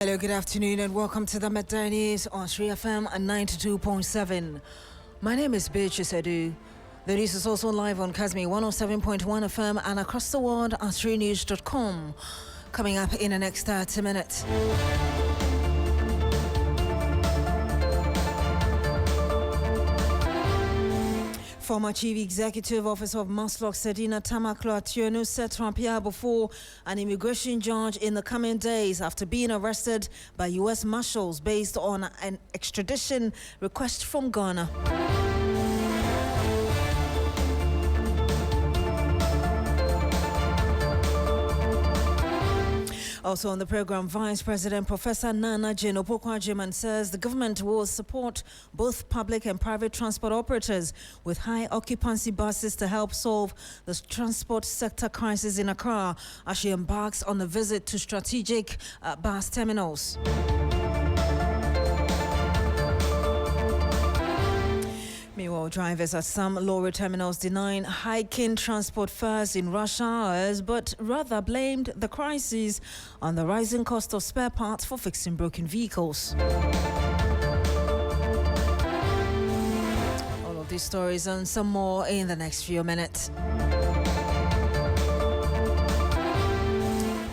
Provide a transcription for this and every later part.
Hello, good afternoon and welcome to the Midday News on 3FM and 92.7. My name is Beatrice Adu. The news is also live on Kazmi 107.1 FM and across the world at 3news.com. Coming up in the next 30 minutes. Former Chief Executive Officer of MASLOC Sedina Tamakloe set to appear before an immigration judge in the coming days after being arrested by U.S. Marshals based on an extradition request from Ghana. Also on the program, Vice President Professor Naana Opoku Agyemang says the government will support both public and private transport operators with high-occupancy buses to help solve the transport sector crisis in Accra as she embarks on a visit to strategic bus terminals. Meanwhile, drivers at some lorry terminals denying hiking transport fares in rush hours, but rather blamed the crisis on the rising cost of spare parts for fixing broken vehicles. All of these stories and some more in the next few minutes.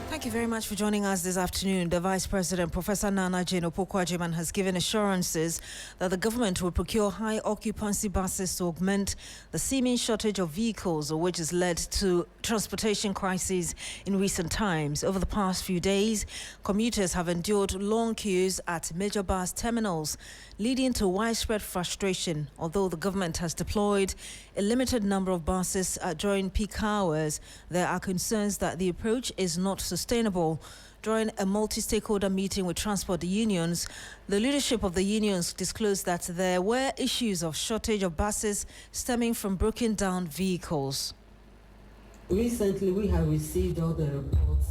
Thank you very much for joining us this afternoon. The Vice President, Professor Naana Opoku Agyemang, has given assurances that the government will procure high-occupancy buses to augment the seeming shortage of vehicles, which has led to transportation crises in recent times. Over the past few days, commuters have endured long queues at major bus terminals, leading to widespread frustration. Although the government has deployed a limited number of buses during peak hours, there are concerns that the approach is not sustainable. During a multi-stakeholder meeting with transport unions, the leadership of the unions disclosed that there were issues of shortage of buses stemming from broken down vehicles. Recently, we have received all the reports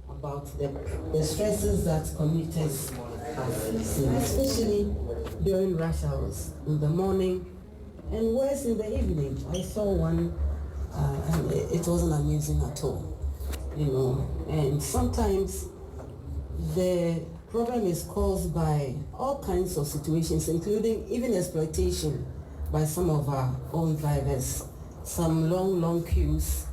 about the stresses that commuters are facing, especially during rush hours in the morning and worse in the evening. I saw one and it wasn't amusing at all. And sometimes the problem is caused by all kinds of situations, including even exploitation by some of our own drivers. Some long queues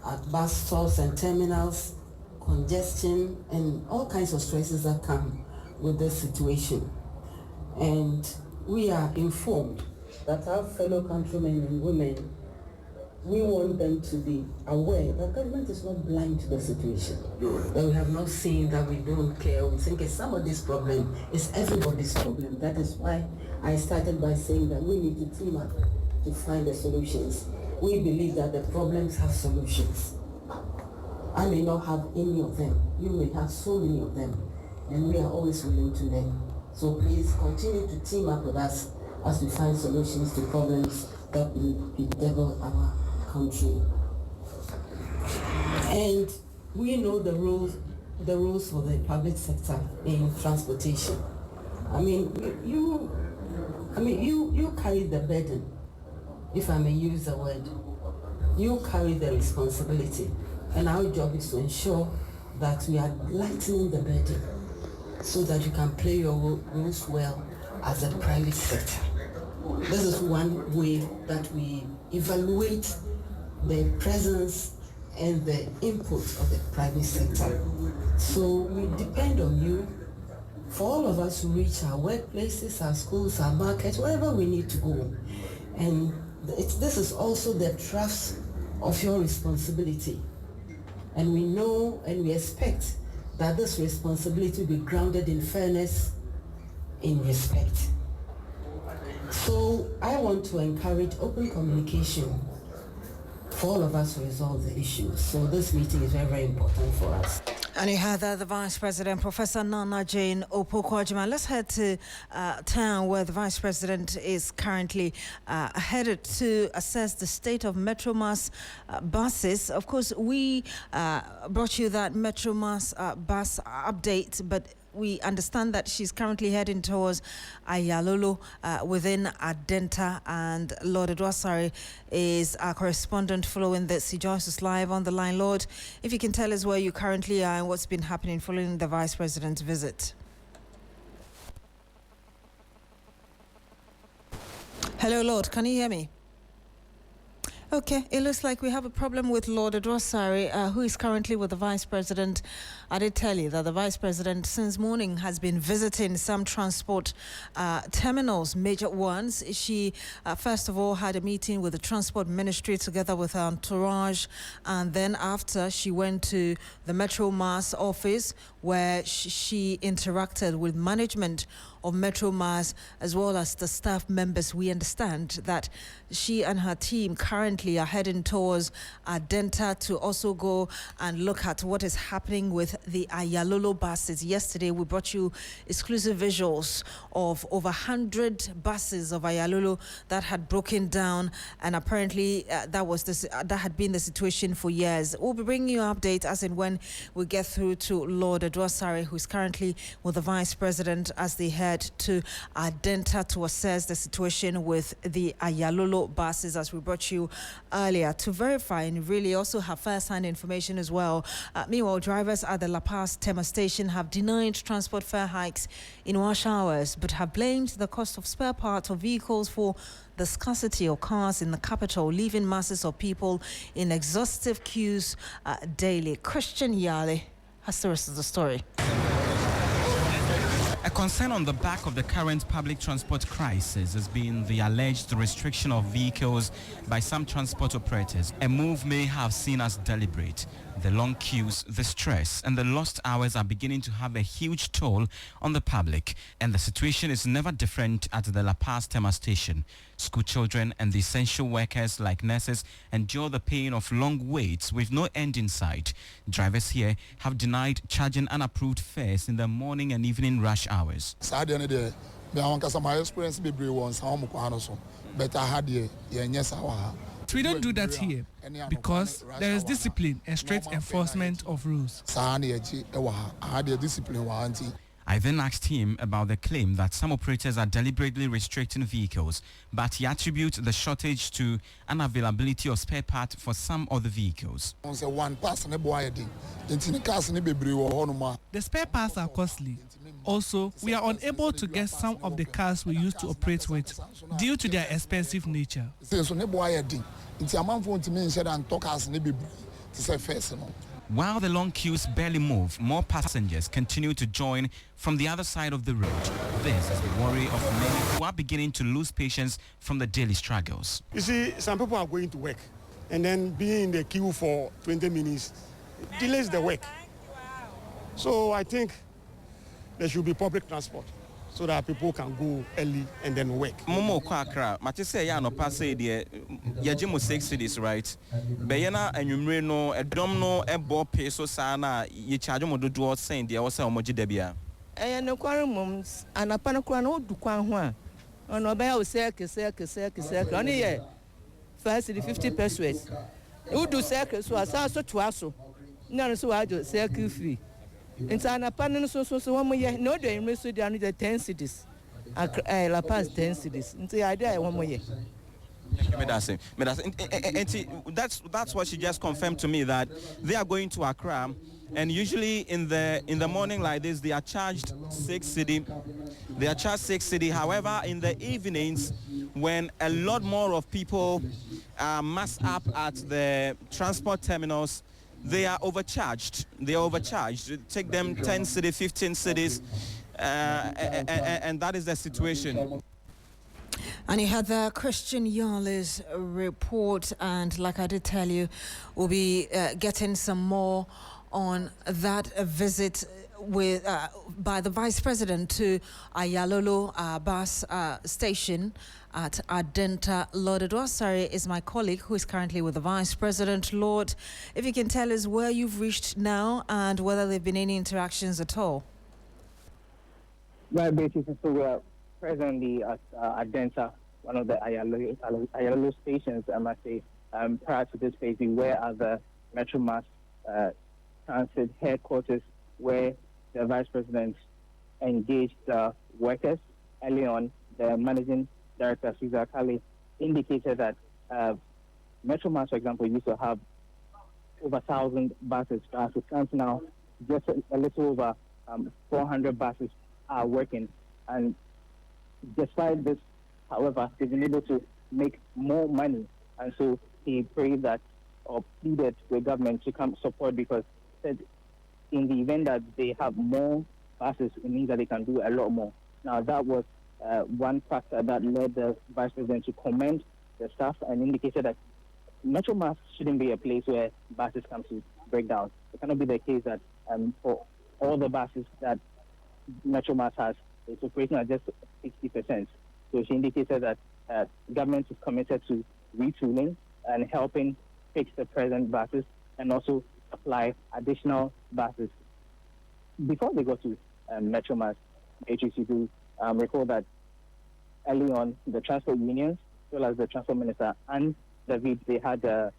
at bus stops and terminals, congestion, and all kinds of stresses that come with this situation. And we are informed that our fellow countrymen and women, we want them to be aware that government is not blind to the situation. That we have not seen that we don't care. We think it's somebody's problem. It's everybody's problem. That is why I started by saying that we need to team up to find the solutions. We believe that the problems have solutions. I may not have any of them. You may have so many of them. And we are always willing to learn. So please continue to team up with us as we find solutions to problems that will bedevil our country. And we know the rules for the public sector in transportation. You carry the burden, if I may use the word. You carry the responsibility, and our job is to ensure that we are lightening the burden so that you can play your roles well as a private sector. This is one way that we evaluate the presence and the input of the private sector. So we depend on you for all of us to reach our workplaces, our schools, our markets, wherever we need to go. And this is also the trust of your responsibility. And we know and we expect that this responsibility will be grounded in fairness, in respect. So I want to encourage open communication for all of us to resolve the issues. So this meeting is very, very important for us. And you heard the Vice President, Professor Naana Opoku Agyemang. Let's head to town where the Vice President is currently headed to assess the state of Metromas buses. Of course, we brought you that Metromas bus update, but we understand that she's currently heading towards Ayalolo within Adenta, and Lord Edwasari is our correspondent following this. He joins us live on the line. Lord, if you can tell us where you currently are and what's been happening following the Vice President's visit. Hello, Lord. Can you hear me? Okay, it looks like we have a problem with Lord Edwasari, who is currently with the Vice President. I did tell you that the Vice President since morning has been visiting some transport terminals, major ones. She, first of all, had a meeting with the Transport Ministry together with her entourage, and then after she went to the Metro Mass office where she interacted with management of Metro Mass as well as the staff members. We understand that she and her team currently are heading towards Adenta to also go and look at what is happening with the Ayalolo buses. Yesterday we brought you exclusive visuals of over 100 buses of Ayalolo that had broken down, and apparently that had been the situation for years. We'll be bringing you updates as and when we get through to Lord Edwasari, who's currently with the Vice President as they head to Adenta to assess the situation with the Ayalolo buses, as we brought you earlier, to verify and really also have first-hand information as well. Meanwhile, drivers at the La Paz Tema station have denied transport fare hikes in rush hours, but have blamed the cost of spare parts of vehicles for the scarcity of cars in the capital, leaving masses of people in exhaustive queues daily. Christian Yale has the rest of the story. A concern on the back of the current public transport crisis has been the alleged restriction of vehicles by some transport operators. A move may have seen as deliberate. The long queues, the stress, and the lost hours are beginning to have a huge toll on the public, and the situation is never different at the La Paz Tema station. School children and the essential workers like nurses endure the pain of long waits with no end in sight. Drivers here have denied charging unapproved fares in the morning and evening rush hours. We don't do that here because there is discipline and strict enforcement of rules. I then asked him about the claim that some operators are deliberately restricting vehicles, but he attributes the shortage to unavailability of spare parts for some of the vehicles. The spare parts are costly. Also, we are unable to get some of the cars we used to operate with due to their expensive nature. While the long queues barely move, more passengers continue to join from the other side of the road. This is the worry of many who are beginning to lose patience from the daily struggles. You see, some people are going to work and then being in the queue for 20 minutes delays the work. So I think there should be public transport so that people can go early and then work. Momo ko Accra, mate say ya no pass say de Agyemang 6 cities, right? Beyana anwumre no edom no ebo peso sa na ye charge mo dodo saying de wo say omoji da bia. No quarum anapa no kwa no du kwan ho a ono be o kese oni ye first the 50 pesos u do circle so asa so to aso na no so wa jo circle free. Into an apartment so 1 year. No, they must do the 10 cities. La Paz 10 cities. Into the idea 1 year. That's what she just confirmed to me, that they are going to Accra, and usually in the morning like this they are charged 6 cedi. They are charged 6 cedi. However, in the evenings, when a lot more of people mass up at the transport terminals, they are overcharged. It take them 10 cedi, 15 cedis, and that is the situation. And you had the Christian Yale's report, and like I did tell you, we'll be getting some more on that visit with by the Vice President to Ayalolo bus station at Adenta. Lord Edwasari is my colleague who is currently with the Vice President. Lord, if you can tell us where you've reached now and whether there have been any interactions at all. Well, basically, so we are presently at Adenta, one of the Ayalolo stations, I must say. Prior to this phase, we were at the Metro Mass Transit headquarters, where the Vice President engaged workers. Early on, the Managing Director, Susan Kali, indicated that Metro Mass, for example, used to have over 1,000 buses. As it stands now, just a little over 400 buses are working. And despite this However, they've been able to make more money. And so he prayed that, or pleaded with government to come support, because said in the event that they have more buses, it means that they can do a lot more. Now, that was one factor that led the Vice President to commend the staff and indicated that Metro Mass shouldn't be a place where buses come to break down. It cannot be the case that for all the buses that Metro Mass has, it's operating at just 60%. So she indicated that government is committed to retooling and helping fix the present buses and also supply additional buses. Before they go to Metro Mass, Beatrice Adu recall that early on, the transport unions, as well as the transport minister and David, they had a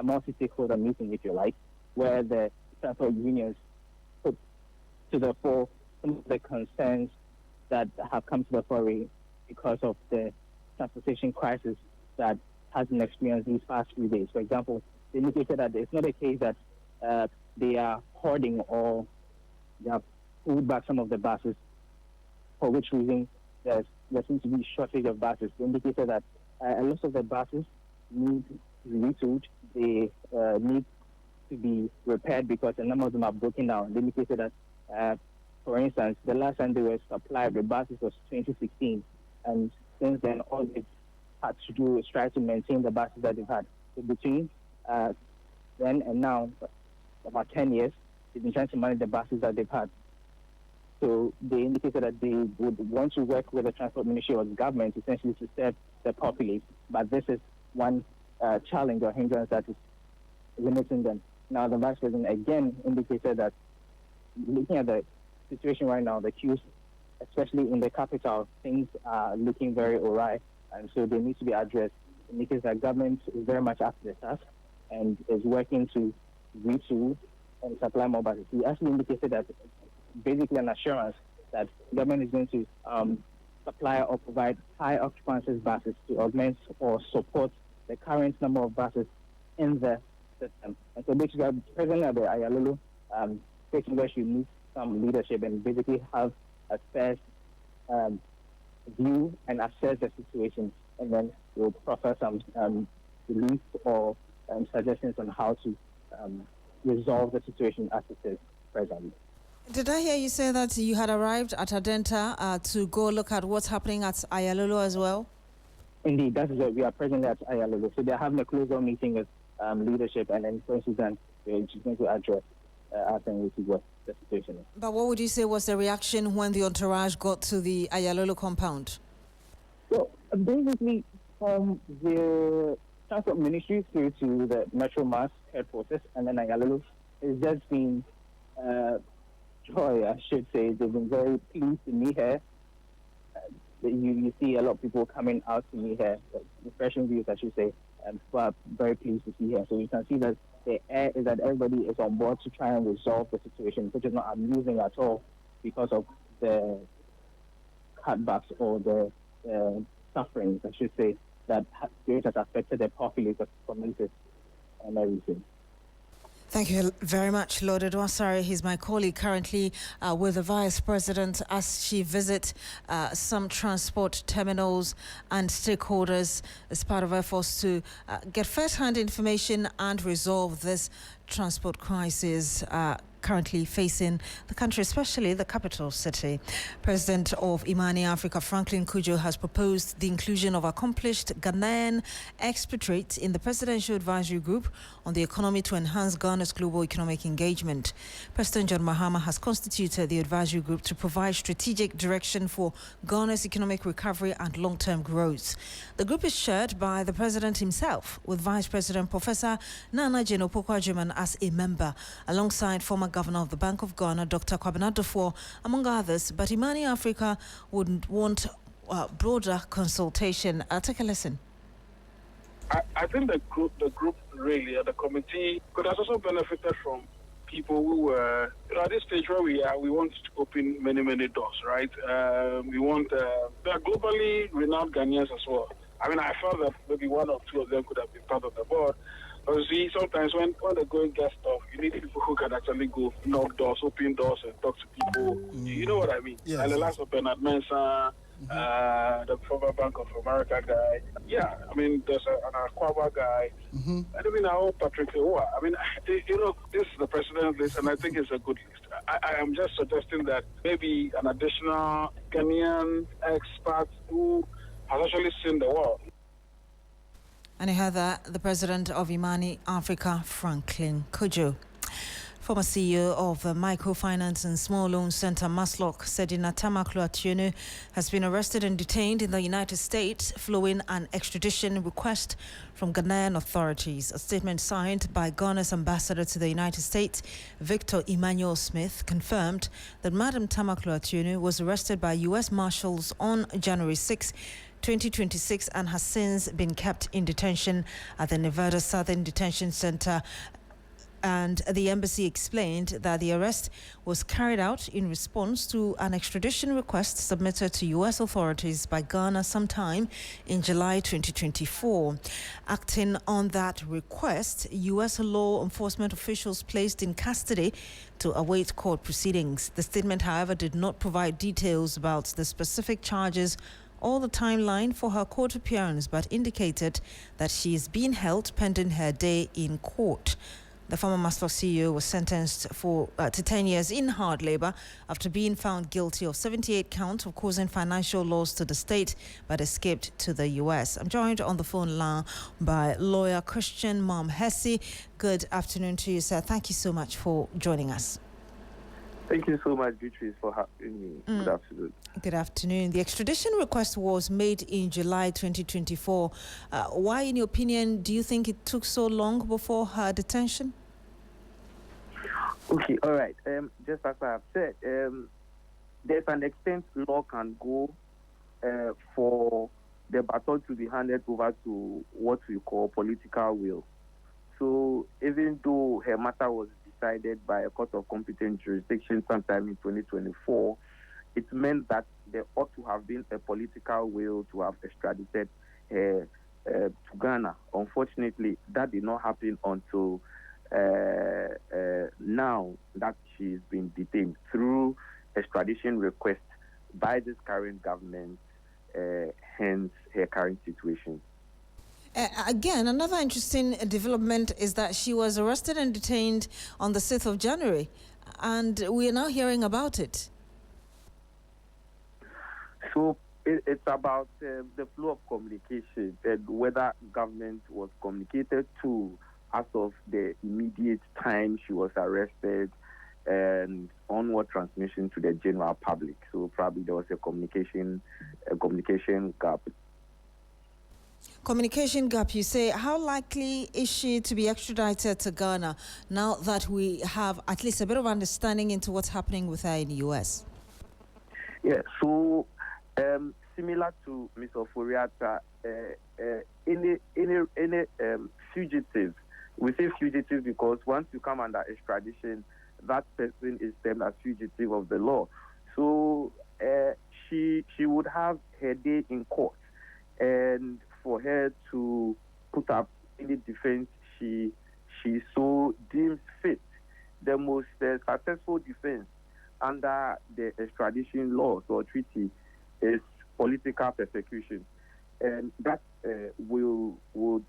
multi-stakeholder meeting, if you like, where the transport unions put to the fore some of the concerns that have come to the fore because of the transportation crisis that has been experienced these past few days. For example, they indicated that it's not a case that they are hoarding or they have pulled back some of the buses, for which reason there seems to be a shortage of buses. They indicated that a lot of the buses need to be retooled. They need to be repaired because a number of them are broken down. They indicated that, for instance, the last time they were supplied with buses was 2016, and since then all they've had to do is try to maintain the buses that they've had. So between then and now, about 10 years, they've been trying to manage the buses that they've had. So they indicated that they would want to work with the Transport Ministry or the government essentially to serve the populace. But this is one challenge or hindrance that is limiting them. Now, the Vice President again indicated that looking at the situation right now, the queues, especially in the capital, things are looking very awry, and so they need to be addressed. It indicates that government is very much after the task and is working to retool and supply more buses. He actually indicated that basically an assurance that government is going to supply or provide high-occupancy buses to augment or support the current number of buses in the system. And so basically, presently at the Ayalulu station, where she needs some leadership and basically have a first view and assess the situation, and then we'll proffer some relief or suggestions on how to resolve the situation as it is presently. Did I hear you say that you had arrived at Adenta to go look at what's happening at Ayalulu as well? Indeed, that is what we are presently at Ayalulu. So they're having a close-door meeting with leadership, and then, for instance, they're going to address us and see what the situation is. But what would you say was the reaction when the entourage got to the Ayalulu compound? So basically, from the Transport Ministry through to the Metro Mass headquarters and then Ayalulu, it's just been joy, I should say. They've been very pleased to meet her. You see a lot of people coming out to meet her, refreshing views, I should say, and people are very pleased to see her. So you can see that the air is that everybody is on board to try and resolve the situation, which is not amusing at all because of the cutbacks or the sufferings, I should say, that has affected the populace of communities and everything. Thank you very much, Lord Edwasari. He's my colleague currently with the Vice President as she visits some transport terminals and stakeholders as part of efforts to get first-hand information and resolve this transport crisis currently facing the country, especially the capital city. President of Imani Africa, Franklin Kujo, has proposed the inclusion of accomplished Ghanaian expatriates in the Presidential Advisory Group on the economy to enhance Ghana's global economic engagement. President John Mahama has constituted the advisory group to provide strategic direction for Ghana's economic recovery and long-term growth. The group is chaired by the President himself, with Vice President Professor Naana Opoku Agyemang as a member, alongside former Governor of the Bank of Ghana, Dr. Kwabena Dufo, among others. But Imani Africa would want broader consultation. Take a listen. I think the group really, the committee, could have also benefited from people who were, at this stage where we are, we want to open many doors, right? We want, there are globally renowned Ghanaians as well. I mean, I felt that maybe one or two of them could have been part of the board. But you see, sometimes when the going gets tough, you need people who can actually go knock doors, open doors, and talk to people. You know what I mean? Yes. And the likes of Bernard Mensah, the former Bank of America guy. Yeah, I mean, there's an Aquaba guy. And I mean, our Patrick Owa. I mean, you know, this is the president's list, and I think it's a good list. I am just suggesting that maybe an additional Ghanaian expert who has actually seen the world. And you heard that the president of Imani Africa, Franklin Kojo. Former CEO of the Microfinance and Small Loan Center, MASLOC Sedina Tamakloe, has been arrested and detained in the United States following an extradition request from Ghanaian authorities. A statement signed by Ghana's ambassador to the United States, Victor Emmanuel Smith, confirmed that Madam Tamakloe was arrested by U.S. Marshals on January 6, 2026, and has since been kept in detention at the Nevada Southern Detention Center. And the embassy explained that the arrest was carried out in response to an extradition request submitted to U.S. authorities by Ghana sometime in July 2024. Acting on that request, U.S. law enforcement officials placed in custody to await court proceedings. The statement, however, did not provide details about the specific charges or the timeline for her court appearance, but indicated that she is being held pending her day in court. The former MASLOC CEO was sentenced to 10 years in hard labor after being found guilty of 78 counts of causing financial loss to the state, but escaped to the U.S. I'm joined on the phone line by lawyer Christian Hesse. Good afternoon to you, sir. Thank you so much for joining us. Thank you so much, Beatrice, for having me. Good afternoon. Good afternoon. The extradition request was made in July 2024. Why, in your opinion, do you think it took so long before her detention? Okay, all right. Just as I have said, there's an extent law can go for the baton to be handed over to what we call political will. So even though her matter was decided by a court of competent jurisdiction sometime in 2024, it meant that there ought to have been a political will to have extradited her to Ghana. Unfortunately, that did not happen until now that she's been detained through extradition request by this current government, hence her current situation. Again, another interesting development is that she was arrested and detained on the 6th of January, and we are now hearing about it. So it's about the flow of communication and whether government was communicated to as of the immediate time she was arrested and onward transmission to the general public. So probably there was a communication gap. Communication gap, you say. How likely is she to be extradited to Ghana now that we have at least a bit of understanding into what's happening with her in the U.S.? Yeah, so similar to Ms. Oforiatta, any fugitive, we say fugitive because once you come under extradition, that person is termed as fugitive of the law. So she would have her day in court, and for her to put up any defense she so deems fit. The most successful defense under the extradition laws or treaty is political persecution, and that would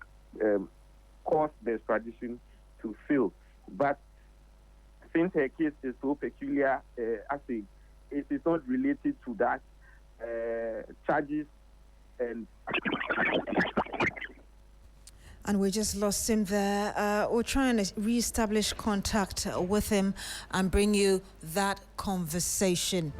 cause the extradition to fail. But since her case is so peculiar, I think it is not related to that charges. And we just lost him there. We're trying to re-establish contact with him and bring you that conversation.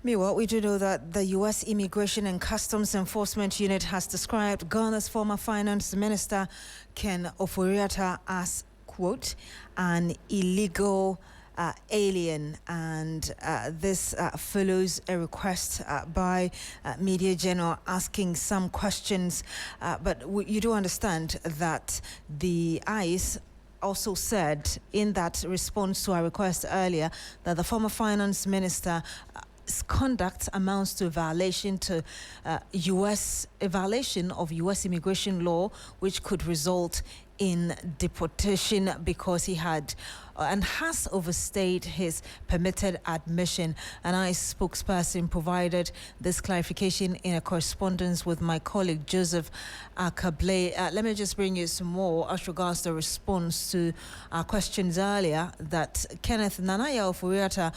Meanwhile, we do know that the U.S. Immigration and Customs Enforcement Unit has described Ghana's former Finance Minister, Ken Ofori-Atta, as, quote, an illegal alien, and this follows a request by Media General asking some questions, but you do understand that the ICE also said in that response to our request earlier that the former finance minister conduct amounts to a violation of U.S. immigration law, which could result in deportation because he had and has overstayed his permitted admission. An ICE spokesperson provided this clarification in a correspondence with my colleague Joseph Akable. Let me just bring you some more as regards the response to our questions earlier that Kenneth Nanaya of Uriata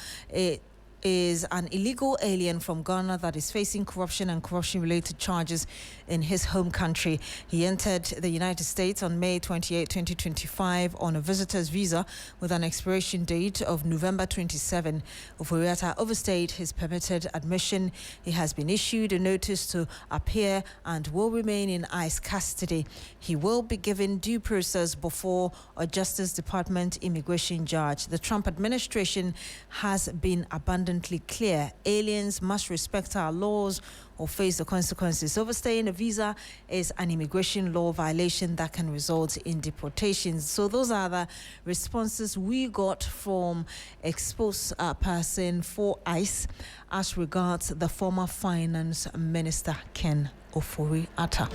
is an illegal alien from Ghana that is facing corruption and corruption-related charges in his home country. He entered the United States on May 28, 2025 on a visitor's visa with an expiration date of November 27. Oforiatta overstayed his permitted admission. He has been issued a notice to appear and will remain in ICE custody. He will be given due process before a Justice Department immigration judge. The Trump administration has been abundantly clear. Aliens must respect our laws or face the consequences. Overstaying a visa is an immigration law violation that can result in deportation. So those are the responses we got from spokesperson for ICE as regards the former Finance Minister Ken Ofori-Atta.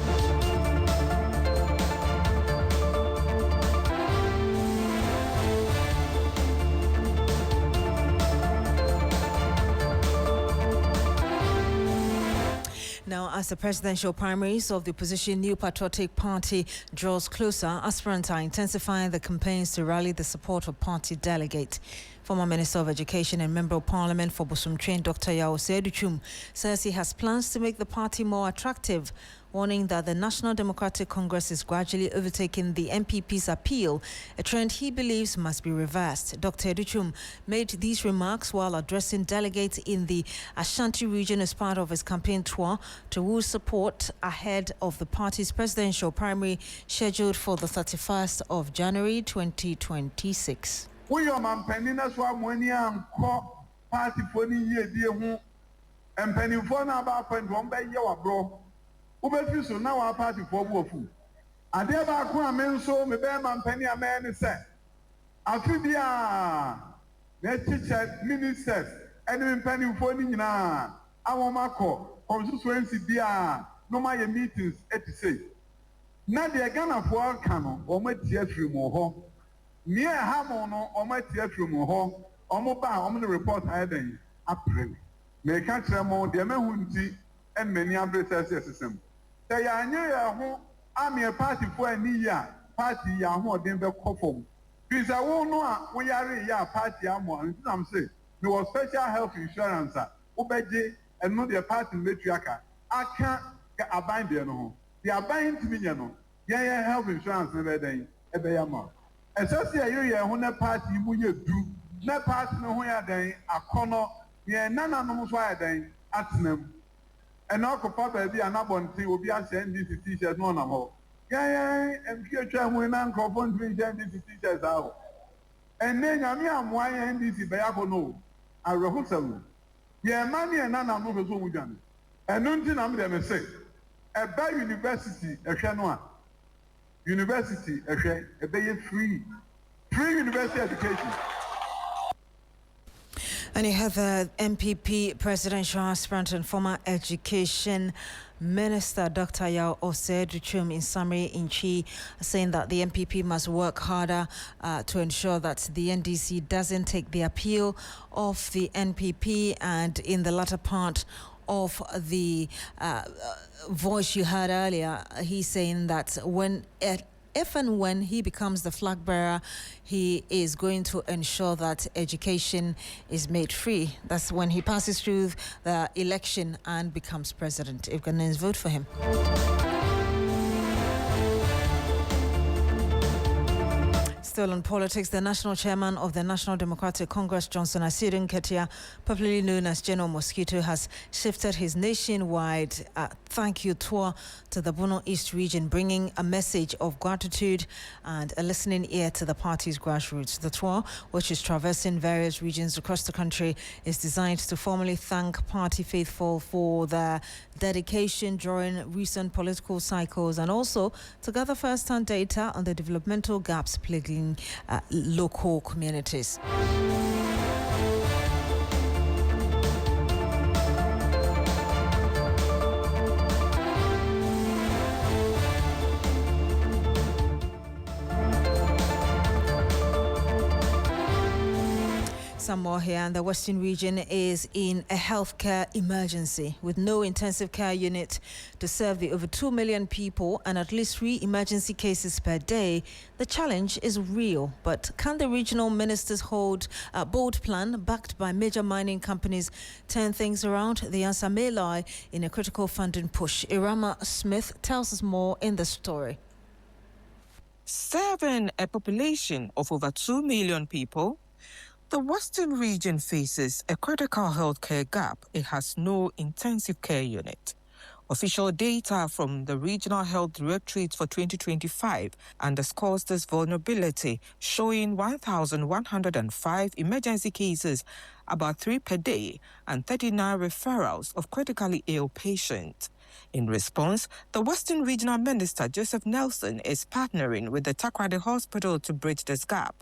Now, as the presidential primaries of the opposition New Patriotic Party draws closer, aspirants are intensifying the campaigns to rally the support of party delegates. Former Minister of Education and Member of Parliament for Bosumtwen, Dr. Yao Seduchum, says he has plans to make the party more attractive, warning that the National Democratic Congress is gradually overtaking the NPP's appeal, a trend he believes must be reversed. Dr. Educhum made these remarks while addressing delegates in the Ashanti region as part of his campaign tour to woo support ahead of the party's presidential primary scheduled for the 31st of January 2026. We are Mampenina Swamwania party for the year, dear home, and Pennyfona about Pendombe, your bro. Ubefiso now our party for Wofu. And thereby, Menso, Mebeman Penny, a man said, Afibia, their teacher, ministers, and in Penny Fonina, our Marco, constituency Bia, no my meetings, et say. Now they are gonna for Cano, or my tears from Moho. Near Hamono, or my tears from Moho, or Moba, on the report I then, I pray. May catch them all, the Mahunti, and many other system. They are near home. I'm a party for a year. Party Yahoo, then the couple. Because I won't know we are a party. I'm saying, there was special health insurance. Obeje and not the party matriarch. I can't abide there no. They are buying to me, you know. Yeah, health insurance every day, every month. And so, see, you are on a party you do. No party no where they are corner. Yeah, none of them why they at them. And now, Papa, be an abonty will be asking these teachers no more. Yeah, and future when Uncle Von these teachers out. And then I'm why and this is Bayakono. I wrote yeah, money and none of them was done. And nothing I'm them say. A by university, a Chanoa. University, a bay free university education. And you have the MPP presidential aspirant and former education minister, Dr. Yao Oseduchum, in summary in Chi, saying that the MPP must work harder to ensure that the NDC doesn't take the appeal of the NPP. And in the latter part of the voice you heard earlier, he's saying that if and when he becomes the flag bearer, he is going to ensure that education is made free. That's when he passes through the election and becomes president. If Ghanaians vote for him. Still on politics, the national chairman of the National Democratic Congress, Johnson Asiedu Nketia, popularly known as General Mosquito, has shifted his nationwide thank you tour to the Bono East region, bringing a message of gratitude and a listening ear to the party's grassroots. The tour, which is traversing various regions across the country, is designed to formally thank party faithful for their dedication during recent political cycles and also to gather first-hand data on the developmental gaps plaguing local communities. Some more here, and the Western region is in a healthcare emergency with no intensive care unit to serve the over 2 million people and at least 3 emergency cases per day. The challenge is real, but can the regional ministers hold a bold plan backed by major mining companies turn things around? The answer may lie in a critical funding push. Irama Smith tells us more in the story. Serving a population of over 2 million people, the Western region faces a critical healthcare gap. It has no intensive care unit. Official data from the Regional Health Directorate for 2025 underscores this vulnerability, showing 1,105 emergency cases, about 3 per day, and 39 referrals of critically ill patients. In response, the Western Regional Minister, Joseph Nelson, is partnering with the Takrade Hospital to bridge this gap.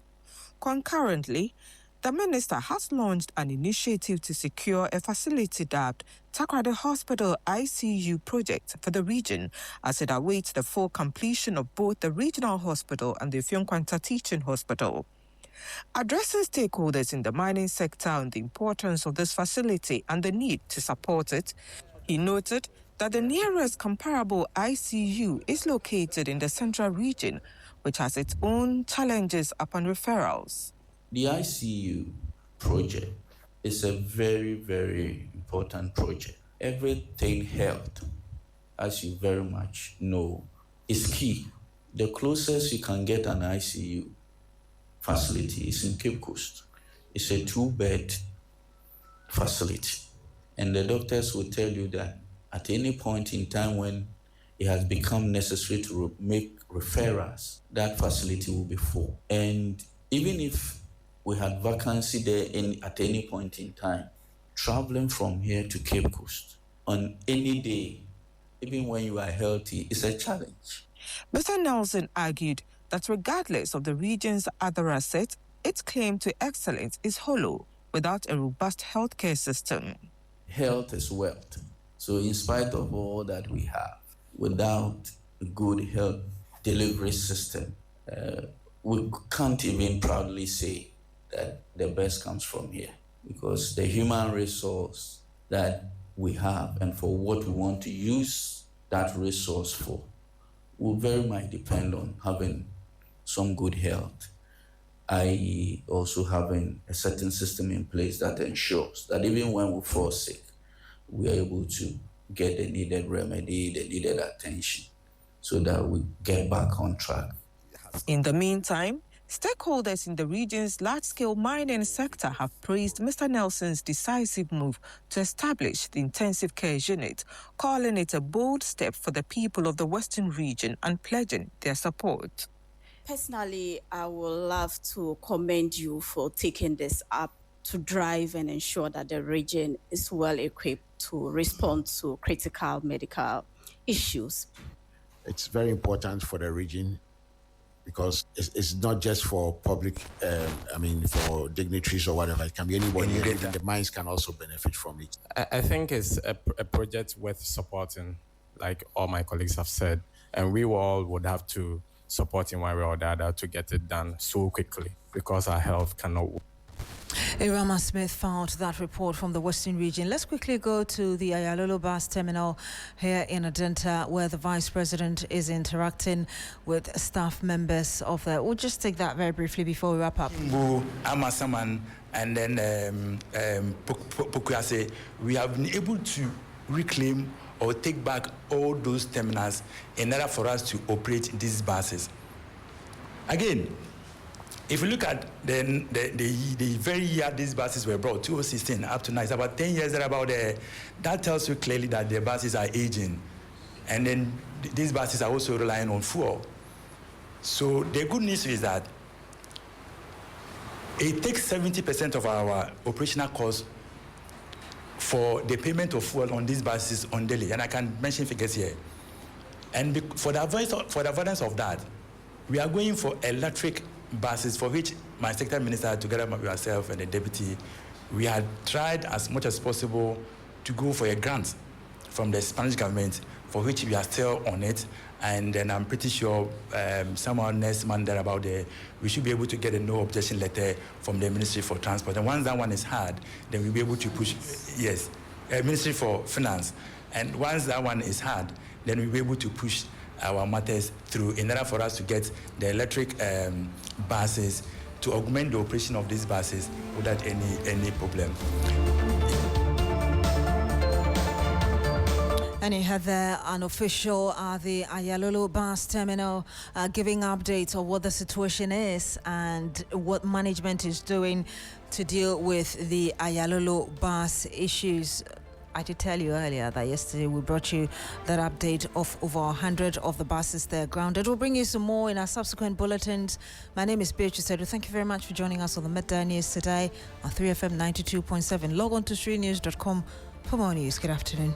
Concurrently, the minister has launched an initiative to secure a facility dubbed Takrade Hospital ICU project for the region as it awaits the full completion of both the regional hospital and the Fionkwanta Teaching Hospital. Addressing stakeholders in the mining sector on the importance of this facility and the need to support it, he noted that the nearest comparable ICU is located in the central region, which has its own challenges upon referrals. The ICU project is a very, very important project. Everything health, as you very much know, is key. The closest you can get an ICU facility is in Cape Coast. It's a 2-bed facility. And the doctors will tell you that at any point in time when it has become necessary to make referrals, that facility will be full. And even if we had vacancy there at any point in time, traveling from here to Cape Coast on any day, even when you are healthy, is a challenge. Mr. Nelson argued that regardless of the region's other assets, its claim to excellence is hollow without a robust healthcare system. Health is wealth. So in spite of all that we have, without a good health delivery system, we can't even proudly say that the best comes from here, because the human resource that we have and for what we want to use that resource for will very much depend on having some good health, i.e. also having a certain system in place that ensures that even when we fall sick, we are able to get the needed remedy, the needed attention, so that we get back on track. In the meantime, stakeholders in the region's large-scale mining sector have praised Mr. Nelson's decisive move to establish the intensive care unit, calling it a bold step for the people of the Western region and pledging their support. Personally, I would love to commend you for taking this up to drive and ensure that the region is well equipped to respond to critical medical issues. It's very important for the region, because it's not just for public, for dignitaries or whatever. It can be anybody. Even the mines can also benefit from it. I think it's a project worth supporting, like all my colleagues have said, and we all would have to support in one way or the other to get it done so quickly, because our health cannot wait. Irama Smith found that report from the Western region. Let's quickly go to the Ayalolo bus terminal here in Adenta, where the Vice President is interacting with staff members of the... We'll just take that very briefly before we wrap up. Amasaman and then Pokuase, we have been able to reclaim or take back all those terminals in order for us to operate these buses. Again, if you look at the very year these buses were brought, 2016 up to now, it's about 10 years about there. That tells you clearly that the buses are aging. And then these buses are also relying on fuel. So the good news is that it takes 70% of our operational costs for the payment of fuel on these buses on daily. And I can mention figures here. And for the avoidance of that, we are going for electric buses, for which my sector minister, together with myself and the deputy, we had tried as much as possible to go for a grant from the Spanish government, for which we are still on it. And then I'm pretty sure someone next month there about we should be able to get a no objection letter from the Ministry for Transport. And once that one is hard, then we'll be able to push, yes, Ministry for Finance. And once that one is hard, then we'll be able to push our matters through in order for us to get the electric buses to augment the operation of these buses without any problem. And you had there an official at the Ayalolo bus terminal giving updates on what the situation is and what management is doing to deal with the Ayalolo bus issues. I did tell you earlier that yesterday we brought you that update of over 100 of the buses there grounded. We'll bring you some more in our subsequent bulletins. My name is Beatrice Adu. Thank you very much for joining us on the Midday News today on 3FM 92.7. Log on to streetnews.com for more news. Good afternoon.